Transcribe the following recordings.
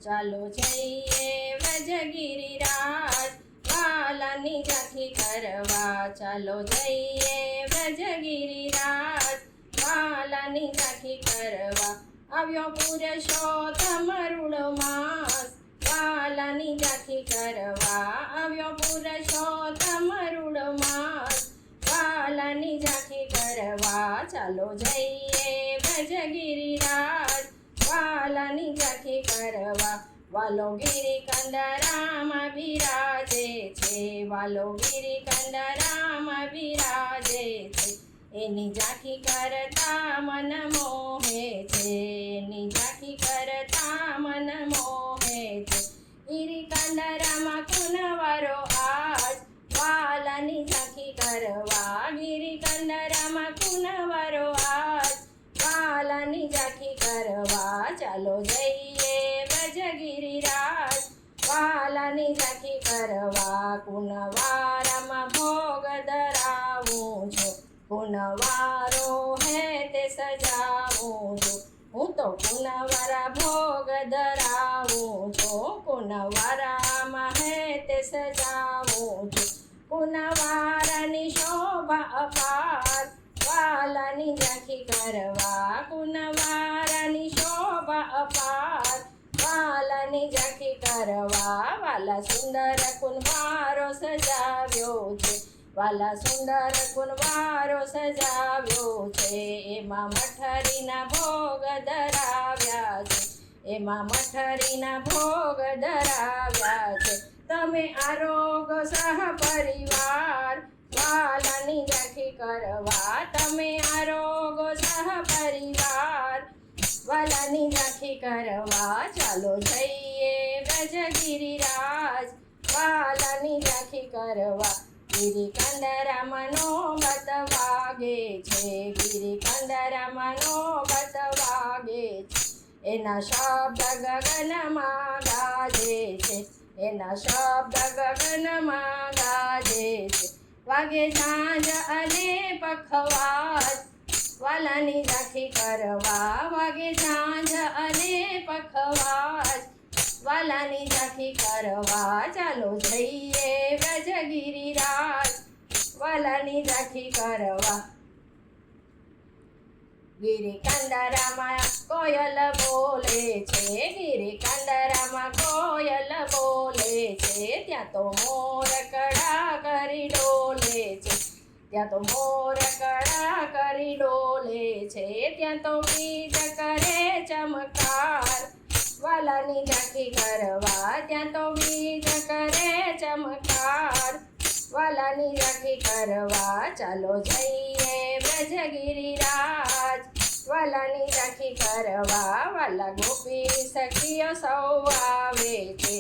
ચાલો જઈએ વ્રજગિરિરાજ વાલાની ઝાંખી કરવા. ચાલો જઈએ વ્રજગિરિરાજ વાલાની ઝાંખી કરવા. આવ્યો પુરુષોત્તમ રૂડો માસ વાલાની ઝાંખી કરવા. આવ્યો પુરુષોત્તમ રૂડો માસ વાલાની ઝાંખી કરવા. ચાલો જઈએ વ્રજગિરિરાજ વાલાની ઝાંખી કરવા. વાલો ગિરિકંદરામાં બિરાજે છે. વાલો ગિરિકંદરામાં બિરાજે છે. એની ઝાંખી કરતા મન મોહે છે. એની ઝાંખી કરતા મન મોહે છે. ગિરિકંદરામાં કુનવારો આજ વાલાની ઝાંખી કરવા. ગિરિકંદરામાં કુનવારો આજ વાલાની ઝાંખી કરવા. ચાલો જઈએ વ્રજગિરિરાજ વાલાની ઝાંખી કરવા. કુનવારામાં ભોગ ધરાવું છું. કુનવારો હે તે સજાવું છું. હું તો કુનવારા ભોગ ધરાવું છું. કુનવારામાં હે તે સજાવું છું. કુનવારાની શોભા અપાર વાલાની ઝાંખી કરવા. કુનવારાની શોભા અપાર વાલાની ઝાંખી કરવા. વાલા સુંદર કુનવારો સજાવ્યો છે. વાલા સુંદર કુનવારો સજાવ્યો છે. એમાં મઠરીના ભોગ ધરાવ્યા છે. એમાં મઠરીના ભોગ ધરાવ્યા છે. તમે આરોગો સહ પરિવાર વાલાની ઝાંખી કરવા. તમે આરોગો સહ પરિવાર વાલાની ઝાંખી કરવા. ચાલો જઈએ વ્રજગિરિરાજ વાલાની ઝાંખી કરવા. ગિરિકંદરામાં નોબત વાગે છે. ગિરિકંદરામાં નોબત વાગે છે. એના શબ્દ ગગનમાં ગાજે છે. એના શબ્દ ગગનમાં ગાજે છે. વાગે ઝાંઝ અને પખવાજ વાલાની ઝાંખી કરવા. વાગે ઝાંઝ અને પખવાજ વાલાની ઝાંખી કરવા. ચાલો જઈએ વ્રજગિરિરાજ વાલાની ઝાંખી કરવા. ગિરિકંદરામાં કોયલ બોલે છે. ગિરિકંદરામાં કોયલ બોલે છે. ત્યાં તો મોર કડા કરી ડોલે છે. ત્યાં તો મોર કડા કરી ડોલે છે. ત્યાં તો બીજ કરે ચમકાર વાલાની ઝાંખી કરવા. ત્યાં તો બીજ કરે ચમકાર વાલાની ઝાંખી કરવા. ચાલો જઈએ વ્રજગિરિરાજ વાલાની ઝાંખી કરવા. વાલા ગોપી સખીઓ સૌ આવે છે.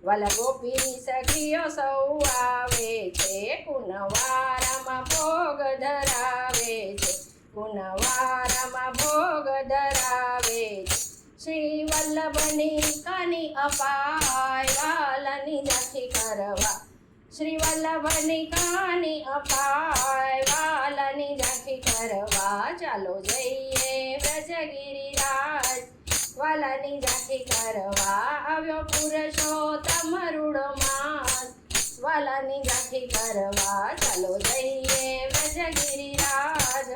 વાલા ગોપી સખીઓ સૌ આવે છે. કુનવારામાં ભોગ ધરાવે છે. કુનવારામાં ભોગ ધરાવે છે. શ્રી વલ્લભની કાની અપાય વાલાની ઝાંખી કરવા. શ્રી વલ્લભની કાની અપાય વાલાની ઝાંખી કરવા. ચાલો જઈએ વ્રજગિરિરાજ વાલાની ઝાંખી કરવા. આવ્યો પુરુષોત્તમ રૂડો માસ વાલાની ઝાંખી કરવા. ચાલો જઈએ વ્રજગિરિરાજ